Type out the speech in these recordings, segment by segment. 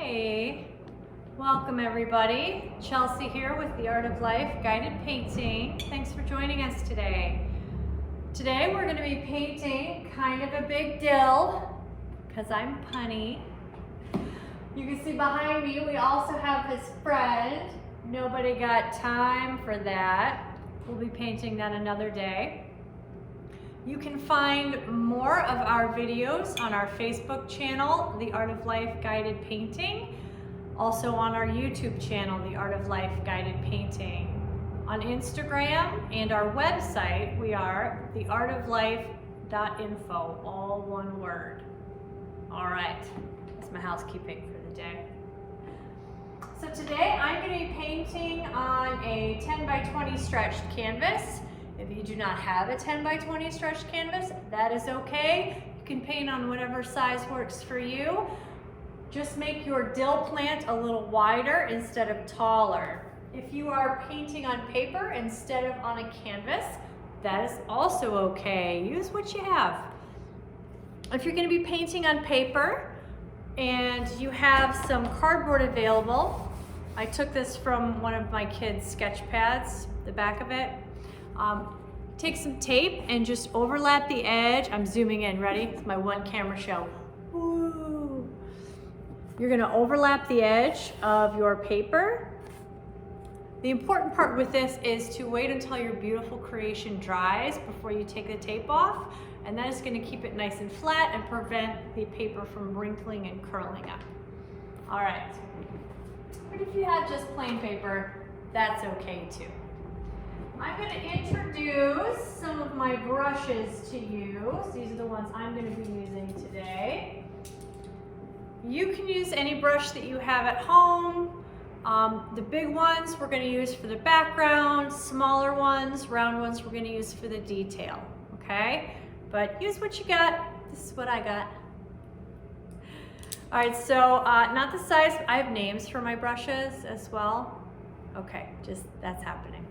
Hey, welcome everybody. Chelsea here with The Art of Life Guided Painting. Thanks for joining us today. Today we're going to be painting kind of a big dill because I'm punny. You can see behind me we also have his friend. Nobody got time for that. We'll be painting that another day. You can find more of our videos on our Facebook channel, The Art of Life Guided Painting. Also on our YouTube channel, The Art of Life Guided Painting. On Instagram and our website, we are Theartoflife.info, all one word. All right, that's my housekeeping for the day. So today I'm going to be painting on a 10 by 20 stretched canvas. If you do not have a 10 by 20 stretched canvas, that is okay. You can paint on whatever size works for you. Just make your dill plant a little wider instead of taller. If you are painting on paper instead of on a canvas, that is also okay. Use what you have. If you're going to be painting on paper and you have some cardboard available, I took this from one of my kids' sketch pads, the back of it. Take some tape and just overlap the edge. I'm zooming in, ready? It's my one camera show. Woo. You're gonna overlap the edge of your paper. The important part with this is to wait until your beautiful creation dries before you take the tape off, and that is gonna keep it nice and flat and prevent the paper from wrinkling and curling up. All right, but if you have just plain paper, that's okay too. I'm going to introduce some of my brushes to you. These are the ones I'm going to be using today. You can use any brush that you have at home. The big ones we're going to use for the background, smaller ones, round ones we're going to use for the detail, okay? But use what you got. This is what I got. All right, so not the size, I have names for my brushes as well. Okay, just that's happening.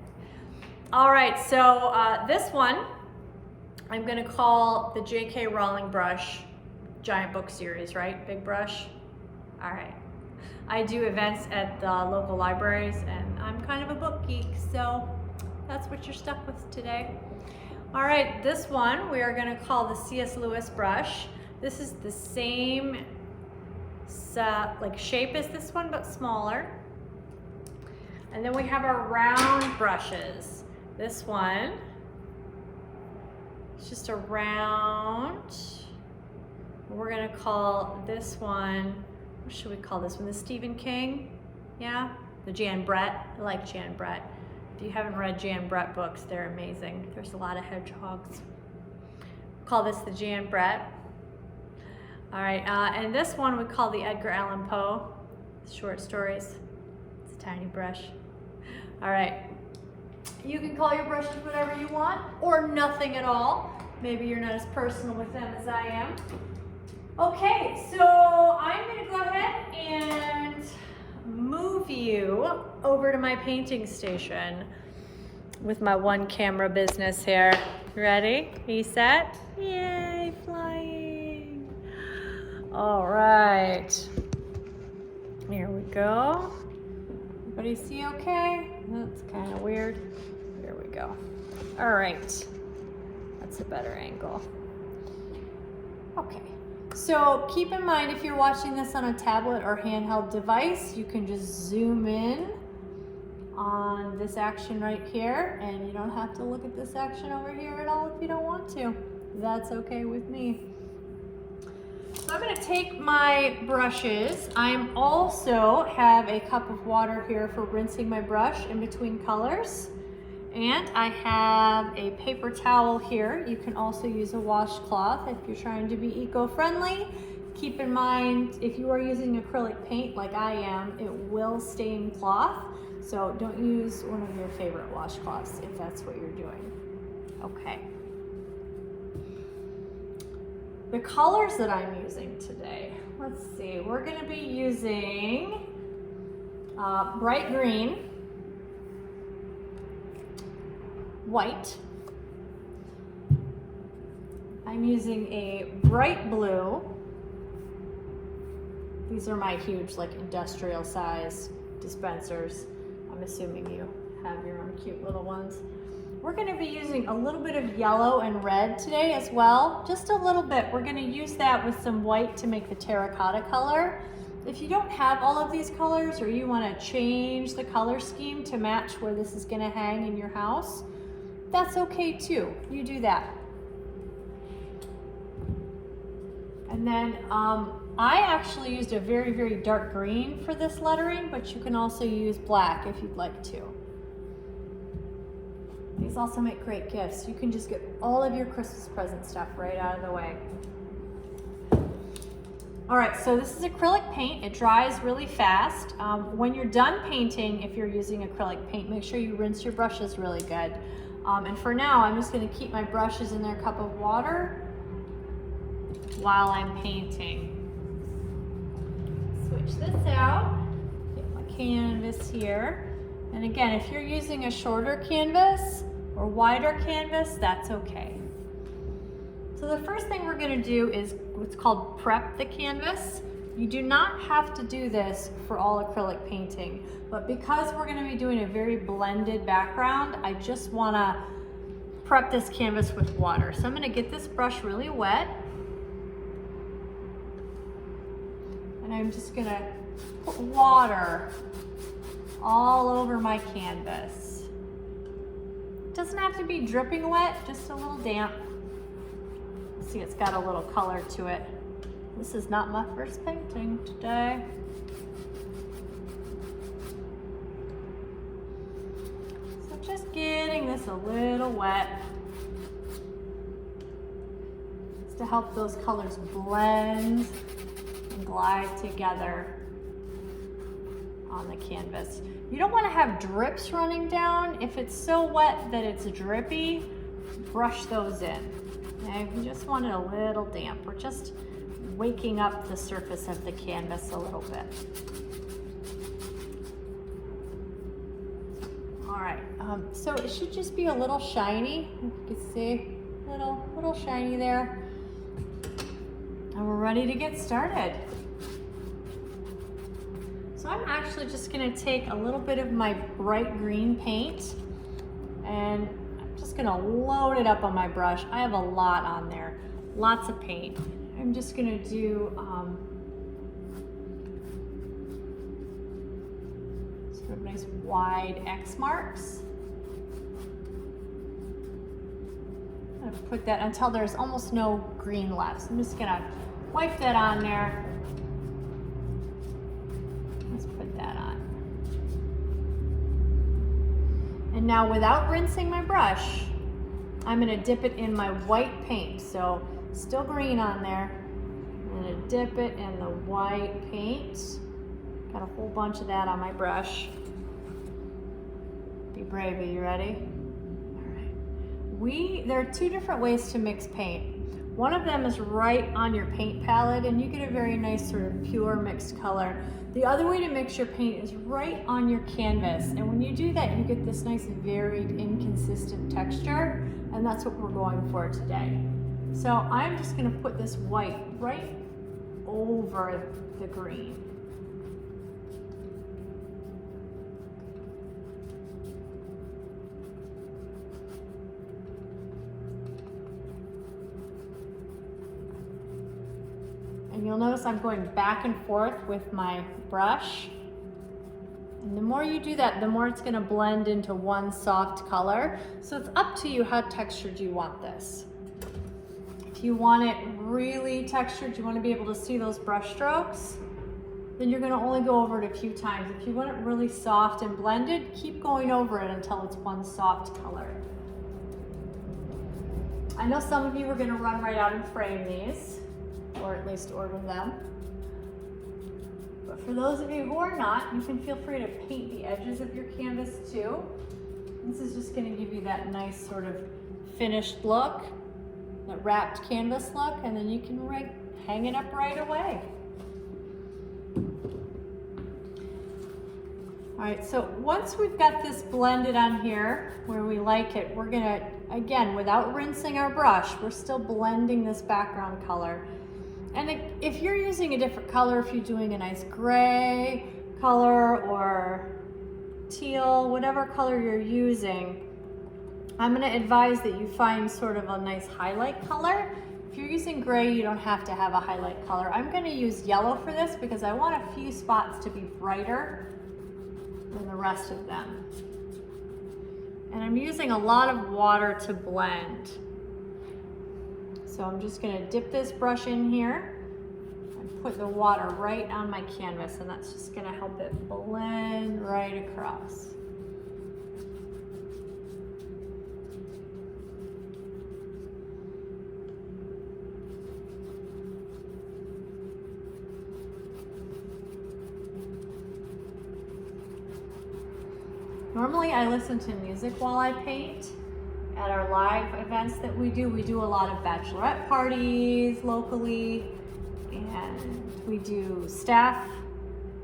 All right, so this one I'm gonna call the J.K. Rowling brush giant book series, right? Big brush. All right. I do events at the local libraries and I'm kind of a book geek, so that's what you're stuck with today. All right, this one we are gonna call the C.S. Lewis brush. This is the same like shape as this one, but smaller. And then we have our round brushes. This one, it's just a round. We're gonna call this one, what should we call this one? The Stephen King? Yeah, the Jan Brett. I like Jan Brett. If you haven't read Jan Brett books, they're amazing. There's a lot of hedgehogs. Call this the Jan Brett. All right, and this one we call the Edgar Allan Poe, short stories. It's a tiny brush. All right. You can call your brushes whatever you want or nothing at all. Maybe you're not as personal with them as I am. Okay, so I'm going to go ahead and move you over to my painting station with my one camera business here. Ready? Are you set? Yay, flying. All right. Here we go. Everybody see okay? That's kind of weird. There we go. All right. That's a better angle. Okay. So keep in mind if you're watching this on a tablet or handheld device, you can just zoom in on this action right here, and you don't have to look at this action over here at all if you don't want to. That's okay with me. So I'm going to take my brushes. I also have a cup of water here for rinsing my brush in between colors. And I have a paper towel here. You can also use a washcloth if you're trying to be eco-friendly. Keep in mind, if you are using acrylic paint like I am, it will stain cloth. So don't use one of your favorite washcloths if that's what you're doing. Okay. The colors that I'm using today, let's see, we're going to be using bright green, white. I'm using a bright blue. These These are my huge, like industrial size dispensers. I'm assuming you have your own cute little ones. We're gonna be using a little bit of yellow and red today as well, just a little bit. We're gonna use that with some white to make the terracotta color. If you don't have all of these colors or you wanna change the color scheme to match where this is gonna hang in your house, that's okay too, you do that. And then I actually used a very, very dark green for this lettering, but you can also use black if you'd like to. These also make great gifts. You can just get all of your Christmas present stuff right out of the way. All right, so this is acrylic paint. It dries really fast. When you're done painting, if you're using acrylic paint, make sure you rinse your brushes really good. And for now, I'm just gonna keep my brushes in their cup of water while I'm painting. Switch this out, get my canvas here. And again, if you're using a shorter canvas or wider canvas, that's okay. So the first thing we're gonna do is what's called prep the canvas. You do not have to do this for all acrylic painting, but because we're gonna be doing a very blended background, I just wanna prep this canvas with water. So I'm gonna get this brush really wet, and I'm just gonna put water all over my canvas. It doesn't have to be dripping wet, just a little damp. See, it's got a little color to it. This is not my first painting today. So just getting this a little wet. Just to help those colors blend and glide together on the canvas. You don't want to have drips running down. If it's so wet that it's drippy, brush those in. Okay? You just want it a little damp. We're just waking up the surface of the canvas a little bit. All right, so it should just be a little shiny. You can see, little shiny there. And we're ready to get started. So I'm actually just gonna take a little bit of my bright green paint and I'm just gonna load it up on my brush. I have a lot on there, lots of paint. I'm just gonna do sort of nice wide X marks. I'm gonna put that until there's almost no green left. So I'm just gonna wipe that on there. Let's put that on. And now without rinsing my brush, I'm gonna dip it in my white paint. So still green on there. I'm gonna dip it in the white paint. Got a whole bunch of that on my brush. Be brave, are you ready? All right. There are two different ways to mix paint. One of them is right on your paint palette and you get a very nice sort of pure mixed color. The other way to mix your paint is right on your canvas. And when you do that, you get this nice varied, inconsistent texture. And that's what we're going for today. So I'm just gonna put this white right over the green. And you'll notice I'm going back and forth with my brush. And the more you do that, the more it's gonna blend into one soft color. So it's up to you how textured you want this. If you want it really textured, you want to be able to see those brush strokes, then you're going to only go over it a few times. If you want it really soft and blended, keep going over it until it's one soft color. I know some of you are going to run right out and frame these, or at least order them. But for those of you who are not, you can feel free to paint the edges of your canvas too. This is just going to give you that nice sort of finished look. That wrapped canvas look, and then you can hang it up right away. All right, so once we've got this blended on here where we like it, we're gonna, again, without rinsing our brush, we're still blending this background color. And if you're using a different color, if you're doing a nice gray color or teal, whatever color you're using, I'm going to advise that you find sort of a nice highlight color. If you're using gray, you don't have to have a highlight color. I'm going to use yellow for this because I want a few spots to be brighter than the rest of them. And I'm using a lot of water to blend. So I'm just going to dip this brush in here and put the water right on my canvas, and that's just going to help it blend right across. Normally I listen to music while I paint. At our live events that we do a lot of bachelorette parties locally, and we do staff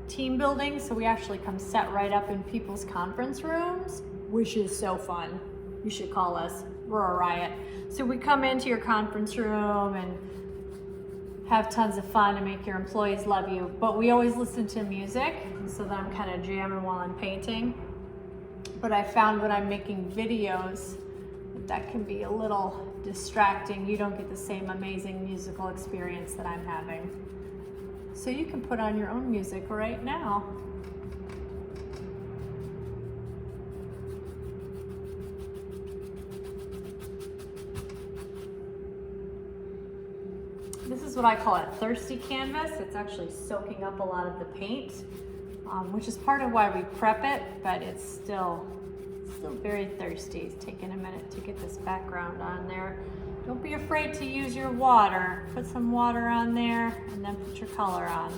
team building, so we actually come set right up in people's conference rooms, which is so fun. You should call us, we're a riot. So we come into your conference room and have tons of fun and make your employees love you, but we always listen to music so that I'm kind of jamming while I'm painting. But I found when I'm making videos that can be a little distracting. You don't get the same amazing musical experience that I'm having. So you can put on your own music right now. This is what I call a thirsty canvas. It's actually soaking up a lot of the paint, which is part of why we prep it, but it's still very thirsty. It's taking a minute to get this background on there. Don't be afraid to use your water. Put some water on there and then put your color on.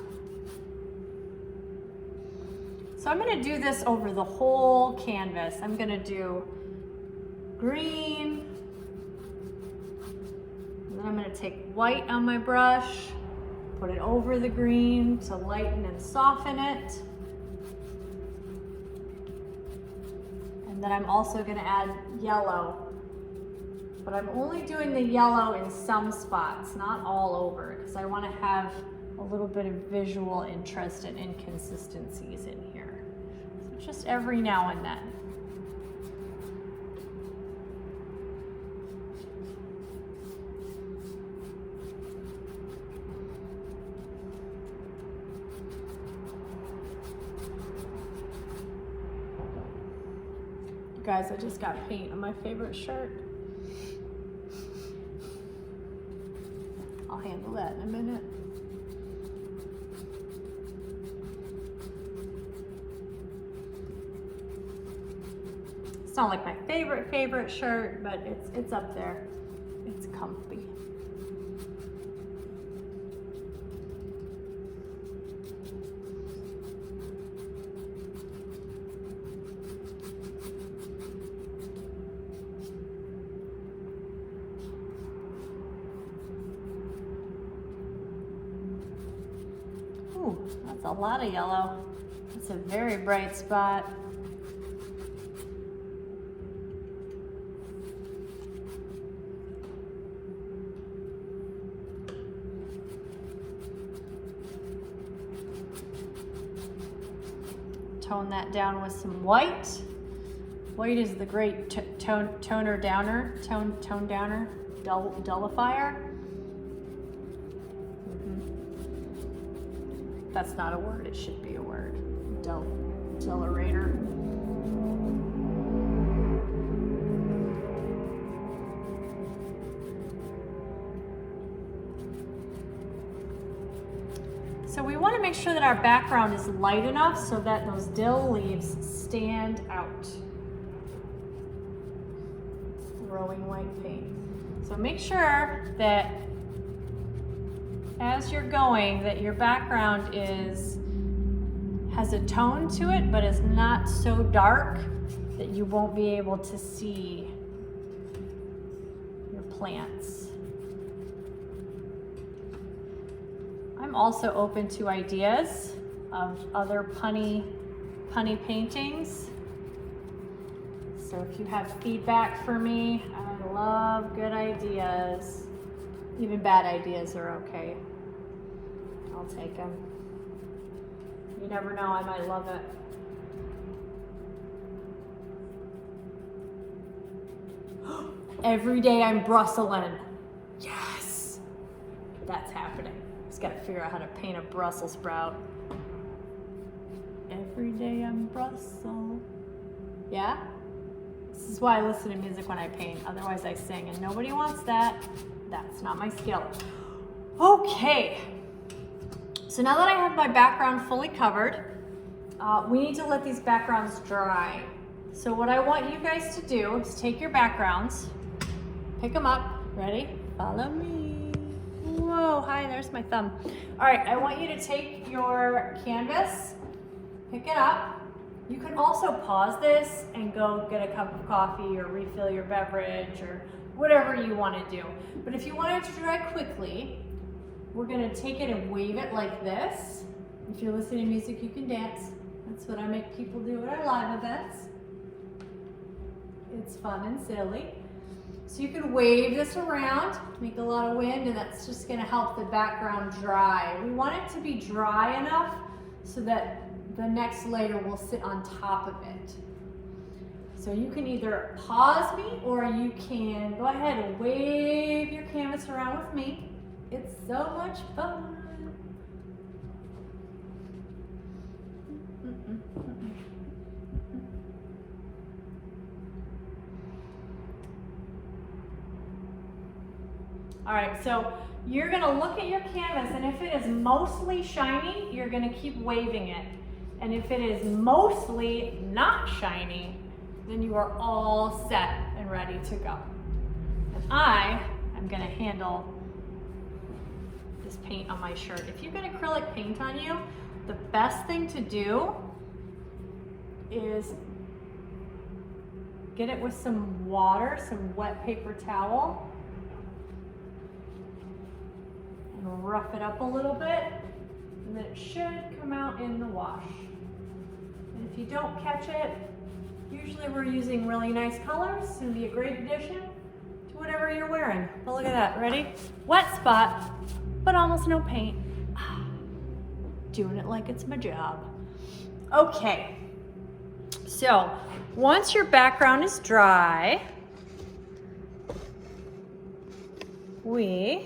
So I'm going to do this over the whole canvas. I'm going to do green, and then I'm going to take white on my brush, put it over the green to lighten and soften it. And then I'm also going to add yellow, but I'm only doing the yellow in some spots, not all over, because I want to have a little bit of visual interest and inconsistencies in here. So just every now and then. Guys, I just got paint on my favorite shirt. I'll handle that in a minute. It's not like my favorite shirt, but it's up there. It's comfy. Ooh, that's a lot of yellow. That's a very bright spot. Tone that down with some white. White is the great tone downer, dullifier. That's not a word, it should be a word. Dullerator. So we want to make sure that our background is light enough so that those dill leaves stand out. Throwing white paint. So make sure that as you're going, that your background has a tone to it, but is not so dark that you won't be able to see your plants. I'm also open to ideas of other punny paintings. So if you have feedback for me, I love good ideas. Even bad ideas are okay. I'll take them. You never know, I might love it. Every day I'm Brusselin'. Yes! That's happening. Just gotta figure out how to paint a Brussels sprout. Every day I'm Brussels. Yeah? This is why I listen to music when I paint. Otherwise I sing, and nobody wants that. That's not my skill. Okay. So now that I have my background fully covered, we need to let these backgrounds dry. So what I want you guys to do is take your backgrounds, pick them up, ready? Follow me. Whoa, hi, there's my thumb. All right, I want you to take your canvas, pick it up. You can also pause this and go get a cup of coffee or refill your beverage or whatever you want to do. But if you want it to dry quickly, we're going to take it and wave it like this. If you're listening to music, you can dance. That's what I make people do at our live events. It's fun and silly. So you can wave this around, make a lot of wind, and that's just going to help the background dry. We want it to be dry enough so that the next layer will sit on top of it. So you can either pause me or you can go ahead and wave your canvas around with me. It's so much fun. All right, so you're gonna look at your canvas, and if it is mostly shiny, you're gonna keep waving it. And if it is mostly not shiny, then you are all set and ready to go. And I am gonna handle this paint on my shirt. If you've got acrylic paint on you, the best thing to do is get it with some water, some wet paper towel, and rough it up a little bit, and then it should come out in the wash. And if you don't catch it, usually we're using really nice colors. It's gonna be a great addition to whatever you're wearing. But look at that, ready? Wet spot, but almost no paint. Doing it like it's my job. Okay, so once your background is dry, we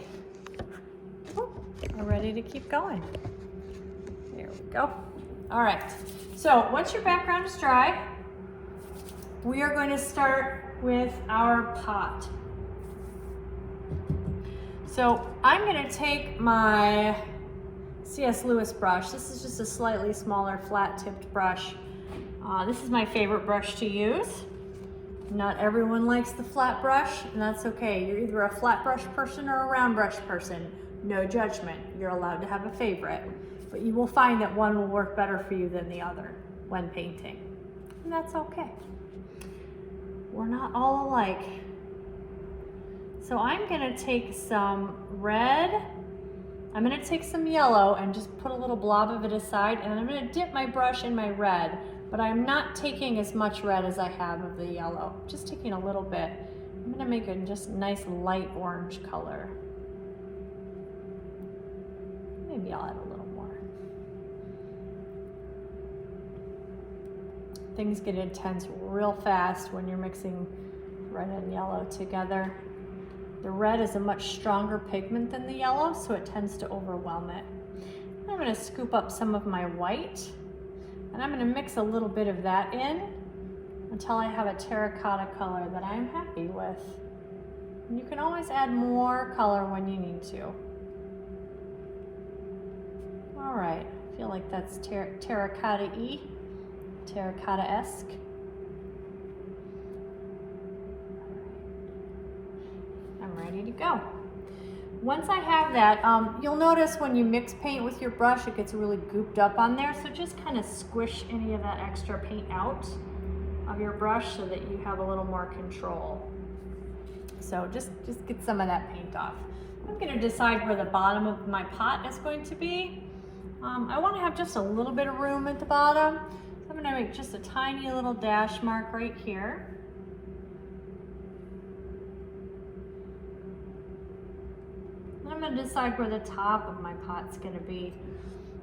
are ready to keep going. There we go. All right, so once your background is dry, we are going to start with our pot. So I'm going to take my C.S. Lewis brush. This is just a slightly smaller flat-tipped brush. This is my favorite brush to use. Not everyone likes the flat brush, and that's okay. You're either a flat brush person or a round brush person. No judgment. You're allowed to have a favorite, but you will find that one will work better for you than the other when painting, and that's okay. We're not all alike. So I'm gonna take some red, I'm gonna take some yellow and just put a little blob of it aside, and I'm gonna dip my brush in my red, but I'm not taking as much red as I have of the yellow, just taking a little bit. I'm gonna make a just nice light orange color. Maybe I'll add a little more. Things get intense real fast when you're mixing red and yellow together. The red is a much stronger pigment than the yellow, so it tends to overwhelm it. I'm going to scoop up some of my white, and I'm going to mix a little bit of that in until I have a terracotta color that I'm happy with. And you can always add more color when you need to. All right, I feel like that's terracotta-y, terracotta-esque. I'm ready to go. Once I have that, you'll notice when you mix paint with your brush, it gets really gooped up on there, so just kind of squish any of that extra paint out of your brush so that you have a little more control. So just get some of that paint off. I'm going to decide where the bottom of my pot is going to be. I want to have just a little bit of room at the bottom. So I'm going to make just a tiny little dash mark right here. I'm gonna decide where the top of my pot's gonna be.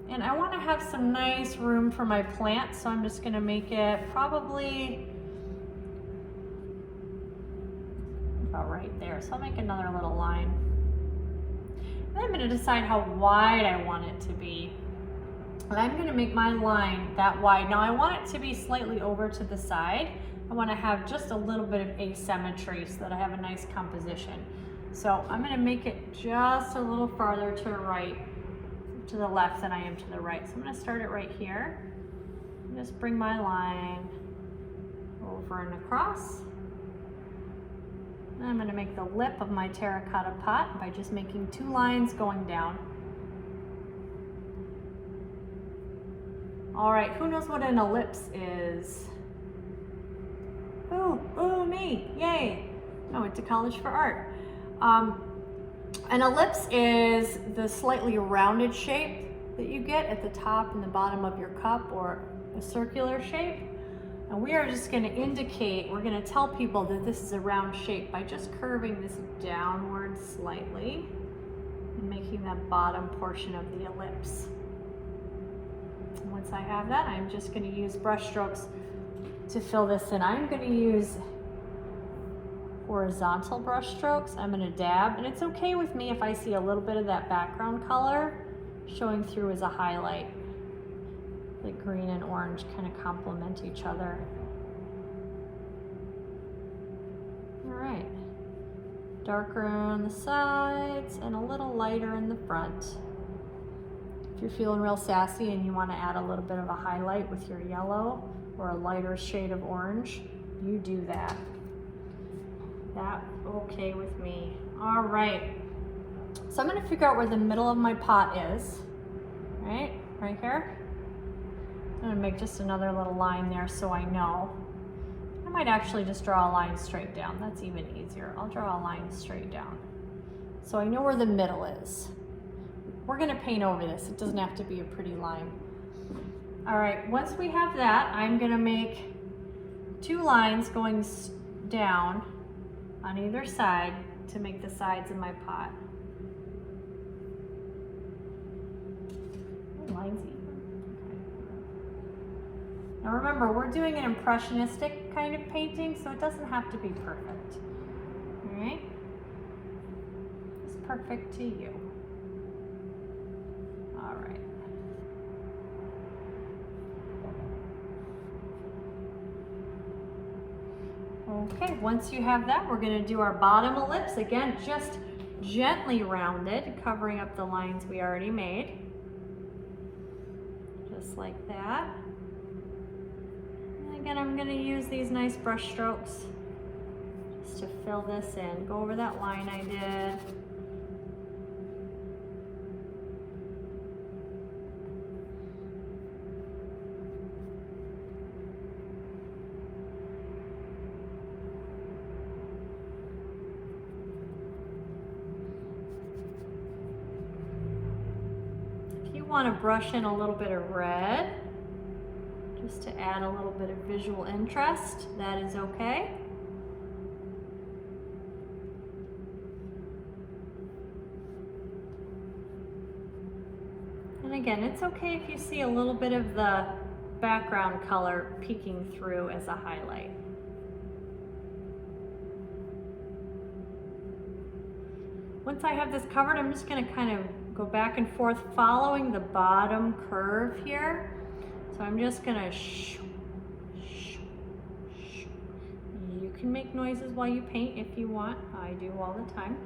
And I wanna have some nice room for my plant, so I'm just gonna make it probably about right there. So I'll make another little line. Then I'm gonna decide how wide I want it to be. And I'm gonna make my line that wide. Now I want it to be slightly over to the side. I wanna have just a little bit of asymmetry so that I have a nice composition. So I'm gonna make it just a little farther to the right, to the left than I am to the right. So I'm gonna start it right here. And just bring my line over and across. And I'm gonna make the lip of my terracotta pot by just making 2 lines going down. All right, who knows what an ellipse is? Ooh, me, yay. I went to college for art. An ellipse is the slightly rounded shape that you get at the top and the bottom of your cup, or a circular shape. And we are just gonna indicate, we're gonna tell people that this is a round shape by just curving this downward slightly and making that bottom portion of the ellipse. Once I have that, I'm just going to use brush strokes to fill this in. I'm going to use horizontal brush strokes. I'm going to dab, and it's okay with me if I see a little bit of that background color showing through as a highlight. The green and orange kind of complement each other. All right. Darker on the sides and a little lighter in the front. If you're feeling real sassy and you want to add a little bit of a highlight with your yellow or a lighter shade of orange, you do that. That's okay with me. All right. So I'm going to figure out where the middle of my pot is. Right here. I'm going to make just another little line there so I know. I might actually just draw a line straight down. That's even easier. I'll draw a line straight down. So I know where the middle is. We're gonna paint over this. It doesn't have to be a pretty line. All right, once we have that, I'm gonna make 2 lines going down on either side to make the sides of my pot. Oh, lines even. Okay. Now remember, we're doing an impressionistic kind of painting, so it doesn't have to be perfect. All right? It's perfect to you. All right. Okay, once you have that, we're going to do our bottom ellipse. Again, just gently rounded, covering up the lines we already made. Just like that. And again, I'm going to use these nice brush strokes just to fill this in. Go over that line I did. Want to brush in a little bit of red just to add a little bit of visual interest, that is okay. And again, it's okay if you see a little bit of the background color peeking through as a highlight. Once I have this covered, I'm just going to kind of go back and forth following the bottom curve here. So I'm just going to You can make noises while you paint if you want. I do all the time.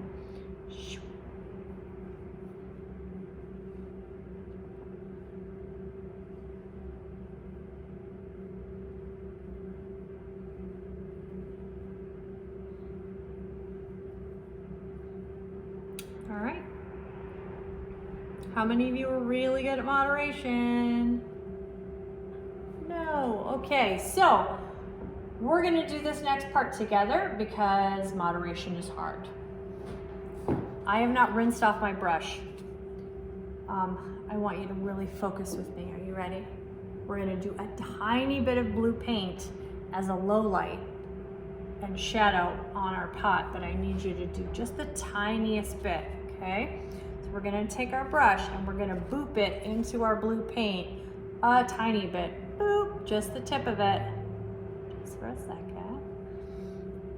All right. How many of you are really good at moderation? No. Okay, so we're going to do this next part together because moderation is hard. I have not rinsed off my brush. I want you to really focus with me. Are you ready? We're going to do a tiny bit of blue paint as a low light and shadow on our pot, but I need you to do just the tiniest bit, okay? okay? So we're gonna take our brush and we're gonna boop it into our blue paint a tiny bit. Boop, just the tip of it. Just for a second.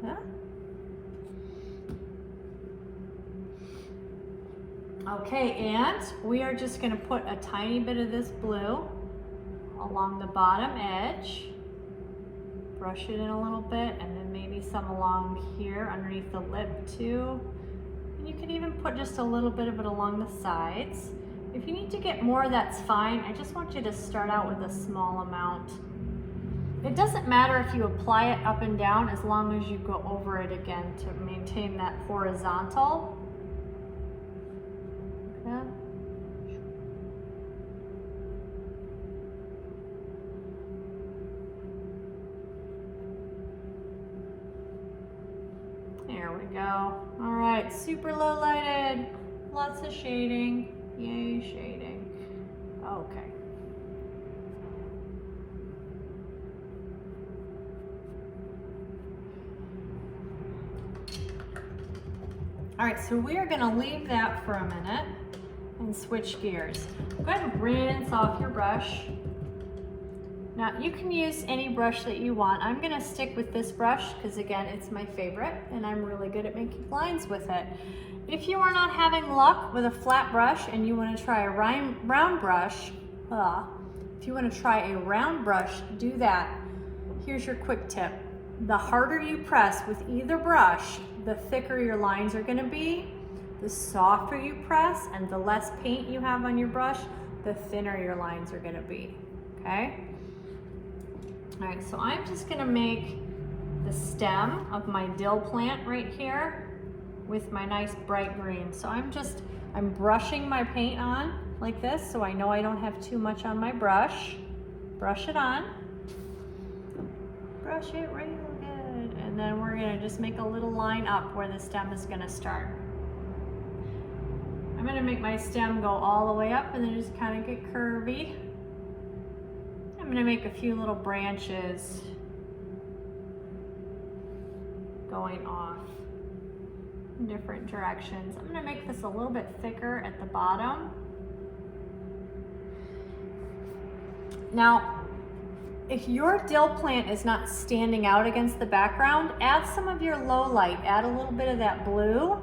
Yeah. Okay, and we are just gonna put a tiny bit of this blue along the bottom edge. Brush it in a little bit, and then maybe some along here underneath the lip too. And you can even put just a little bit of it along the sides. If you need to get more, that's fine. I just want you to start out with a small amount. It doesn't matter if you apply it up and down as long as you go over it again to maintain that horizontal. Okay. There we go. All right, super low lighted, lots of shading. Yay, shading. Okay. All right, so we are gonna leave that for a minute and switch gears. Go ahead and rinse off your brush. Now you can use any brush that you want. I'm gonna stick with this brush because again, it's my favorite and I'm really good at making lines with it. If you are not having luck with a flat brush and you wanna try a round brush, if you wanna try a round brush, do that. Here's your quick tip. The harder you press with either brush, the thicker your lines are gonna be. The softer you press and the less paint you have on your brush, the thinner your lines are gonna be, okay? All right, so I'm just gonna make the stem of my dill plant right here with my nice bright green. So I'm brushing my paint on like this so I know I don't have too much on my brush. Brush it on. Brush it real good. And then we're gonna just make a little line up where the stem is gonna start. I'm gonna make my stem go all the way up and then just kind of get curvy. I'm gonna make a few little branches going off in different directions. I'm gonna make this a little bit thicker at the bottom. Now, if your dill plant is not standing out against the background, add some of your low light. Add a little bit of that blue,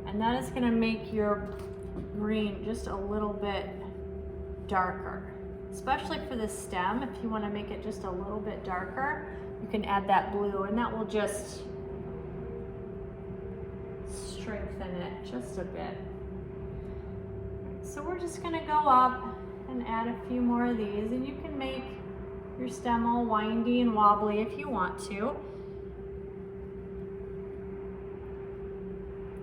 and that is gonna make your green just a little bit darker. Especially for the stem, if you wanna make it just a little bit darker, you can add that blue and that will just strengthen it just a bit. So we're just gonna go up and add a few more of these, and you can make your stem all windy and wobbly if you want to.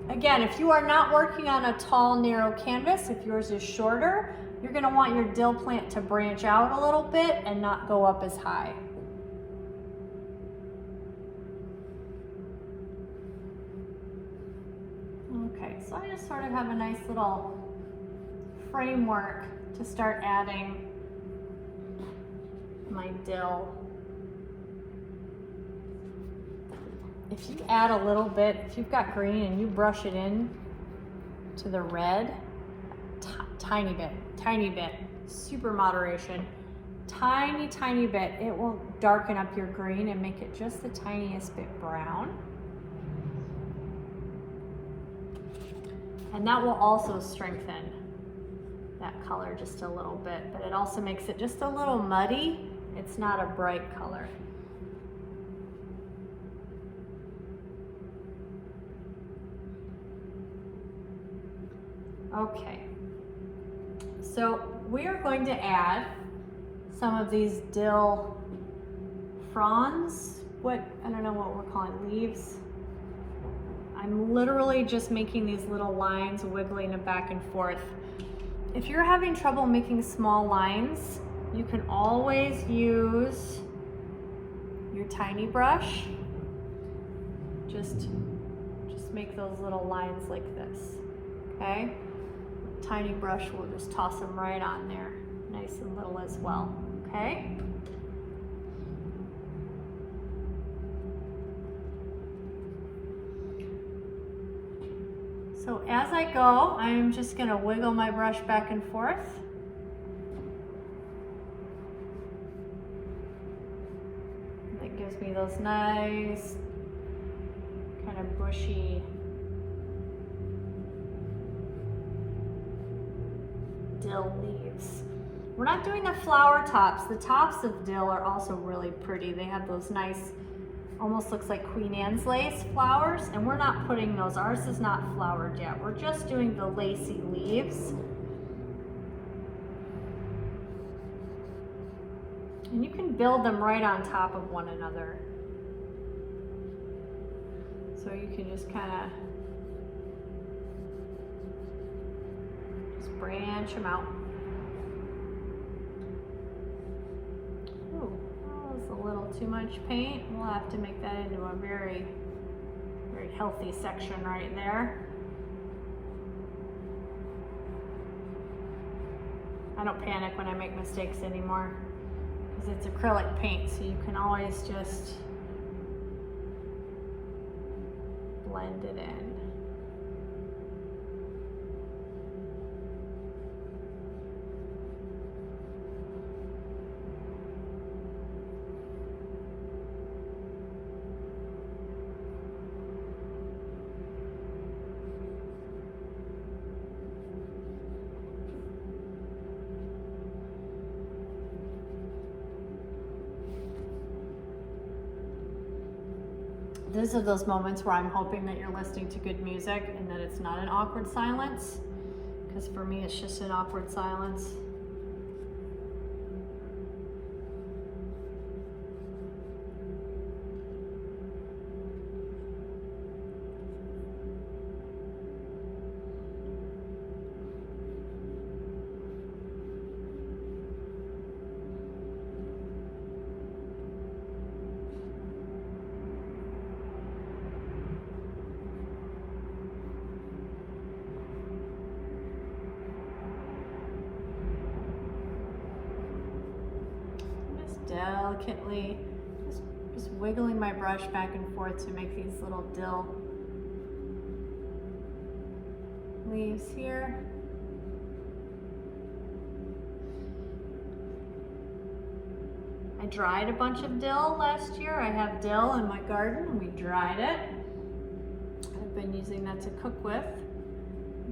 Again, if you are not working on a tall, narrow canvas, if yours is shorter, you're gonna want your dill plant to branch out a little bit and not go up as high. Okay, so I just sort of have a nice little framework to start adding my dill. If you add a little bit, if you've got green and you brush it in to the red, tiny bit, super moderation, tiny bit, it will darken up your green and make it just the tiniest bit brown. And that will also strengthen that color just a little bit, but it also makes it just a little muddy. It's not a bright color. Okay, so we are going to add some of these dill fronds. I don't know what we're calling, leaves. I'm literally just making these little lines, wiggling them back and forth. If you're having trouble making small lines, you can always use your tiny brush. Just make those little lines like this, okay? Tiny brush will just toss them right on there, nice and little as well, okay? So as I go, I'm just gonna wiggle my brush back and forth. That gives me those nice, kind of bushy dill leaves. We're not doing the flower tops. The tops of dill are also really pretty. They have those nice, almost looks like Queen Anne's lace flowers, and we're not putting those. Ours is not flowered yet. We're just doing the lacy leaves. And you can build them right on top of one another. So you can just kind of branch them out. Ooh, that was a little too much paint. We'll have to make that into a very, very healthy section right there. I don't panic when I make mistakes anymore because it's acrylic paint, so you can always just blend it in. These are those moments where I'm hoping that you're listening to good music and that it's not an awkward silence, because for me it's just an awkward silence. Delicately, just wiggling my brush back and forth to make these little dill leaves here. I dried a bunch of dill last year. I have dill in my garden and we dried it. I've been using that to cook with.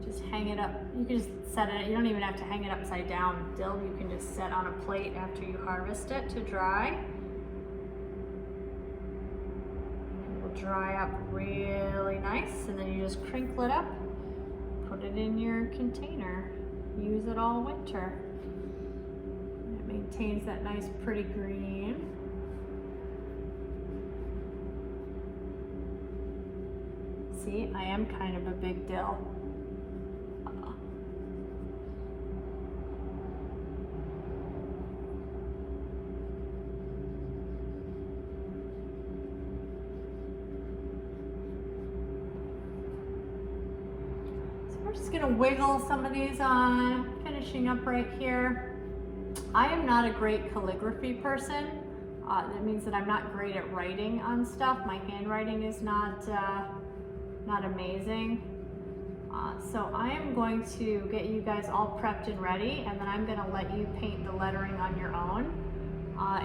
Just hang it up. You can just set it, you don't even have to hang it upside down. Dill you can just set on a plate after you harvest it to dry. It will dry up really nice, and then you just crinkle it up, put it in your container, use it all winter. It maintains that nice pretty green. See, I am kind of a big dill. We're just gonna wiggle some of these on, finishing up right here. I am not a great calligraphy person. That means that I'm not great at writing on stuff. My handwriting is not amazing. So I am going to get you guys all prepped and ready, and then I'm gonna let you paint the lettering on your own.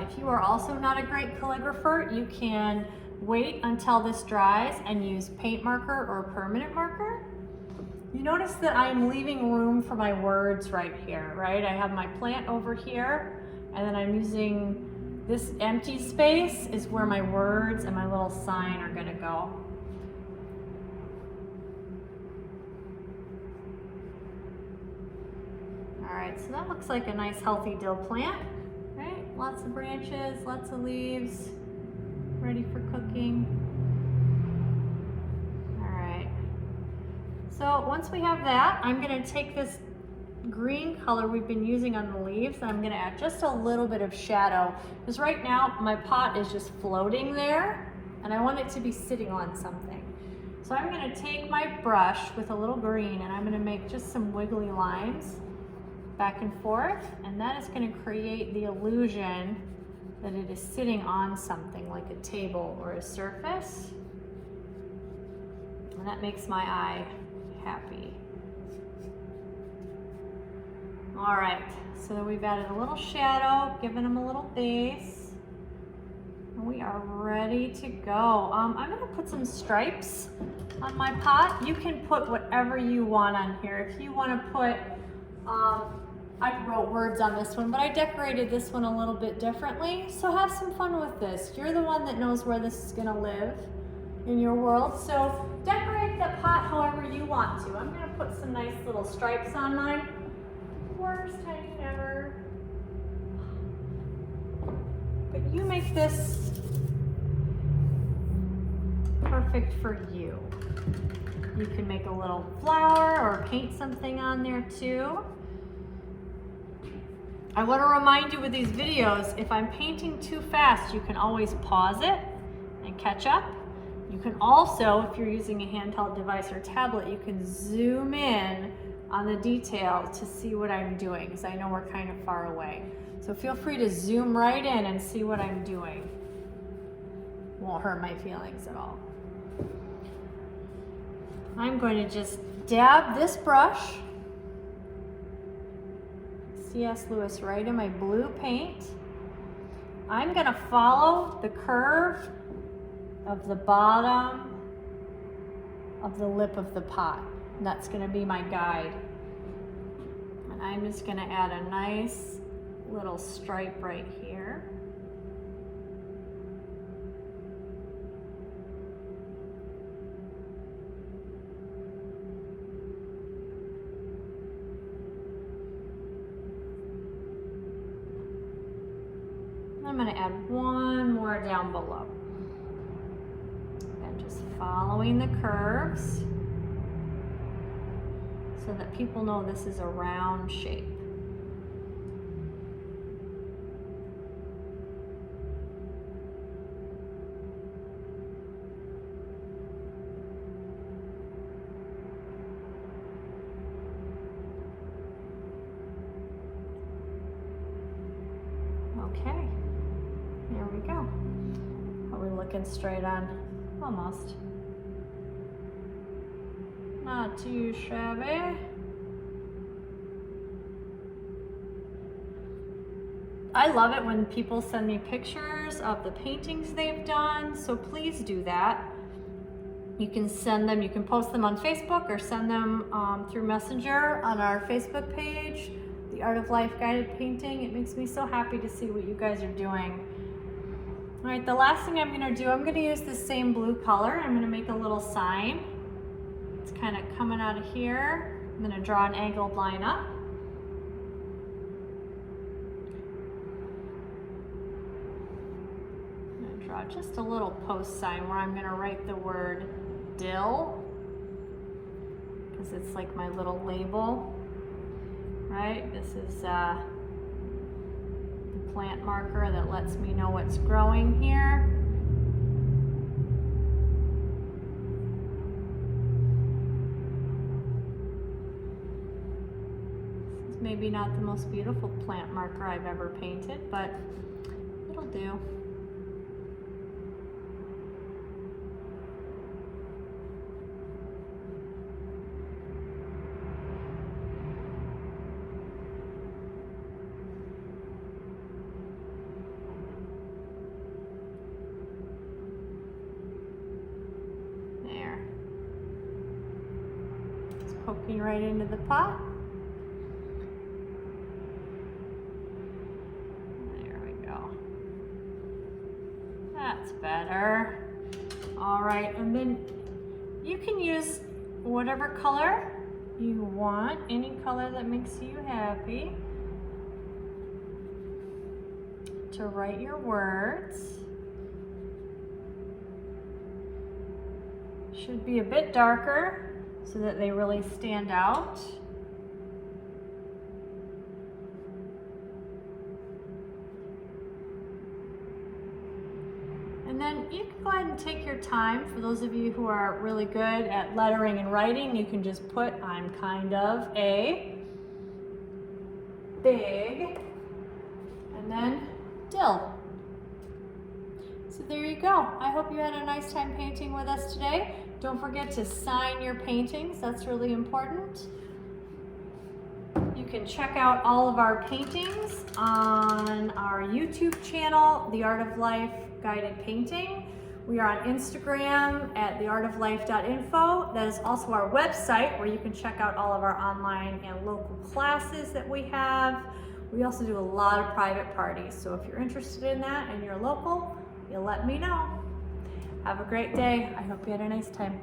If you are also not a great calligrapher, you can wait until this dries and use paint marker or permanent marker. You notice that I'm leaving room for my words right here, right? I have my plant over here, and then I'm using this empty space is where my words and my little sign are gonna go. All right, so that looks like a nice healthy dill plant, right? Lots of branches, lots of leaves, ready for cooking. So once we have that, I'm gonna take this green color we've been using on the leaves, and I'm gonna add just a little bit of shadow, because right now my pot is just floating there, and I want it to be sitting on something. So I'm gonna take my brush with a little green, and I'm gonna make just some wiggly lines back and forth, and that is gonna create the illusion that it is sitting on something like a table or a surface. And that makes my eye happy. All right, so we've added a little shadow, given him a little base. We are ready to go. I'm gonna put some stripes on my pot. You can put whatever you want on here. If you wanna put, I wrote words on this one, but I decorated this one a little bit differently. So have some fun with this. You're the one that knows where this is gonna live in your world. So decorate the pot however you want to. I'm gonna put some nice little stripes on mine. Worst time ever. But you make this perfect for you. You can make a little flower or paint something on there too. I want to remind you with these videos, if I'm painting too fast, you can always pause it and catch up. You can also, if you're using a handheld device or tablet, you can zoom in on the detail to see what I'm doing, because I know we're kind of far away. So feel free to zoom right in and see what I'm doing. Won't hurt my feelings at all. I'm going to just dab this brush, C.S. Lewis, right in my blue paint. I'm going to follow the curve of the bottom of the lip of the pot. And that's going to be my guide. And I'm just going to add a nice little stripe right here. I'm going to add one more down below. And just following the curves so that people know this is a round shape. Okay. There we go. Are we looking straight on? Almost. Not too shabby. I love it when people send me pictures of the paintings they've done, so please do that. You can send them, you can post them on Facebook or send them through Messenger on our Facebook page, The Art of Life Guided Painting. It makes me so happy to see what you guys are doing. All right, the last thing I'm gonna do, I'm gonna use the same blue color. I'm gonna make a little sign. It's kind of coming out of here. I'm gonna draw an angled line up. I'm gonna draw just a little post sign where I'm gonna write the word dill, because it's like my little label, right? This is plant marker that lets me know what's growing here. This is maybe not the most beautiful plant marker I've ever painted, but it'll do. Poking right into the pot. There we go. That's better. All right, and then you can use whatever color you want, any color that makes you happy, to write your words. Should be a bit darker, so that they really stand out. And then you can go ahead and take your time. For those of you who are really good at lettering and writing, you can just put, I'm kind of a big, and then dill. So there you go. I hope you had a nice time painting with us today. Don't forget to sign your paintings. That's really important. You can check out all of our paintings on our YouTube channel, The Art of Life Guided Painting. We are on Instagram at Theartoflife.info. That is also our website where you can check out all of our online and local classes that we have. We also do a lot of private parties. So if you're interested in that and you're local, you'll let me know. Have a great day. I hope you had a nice time.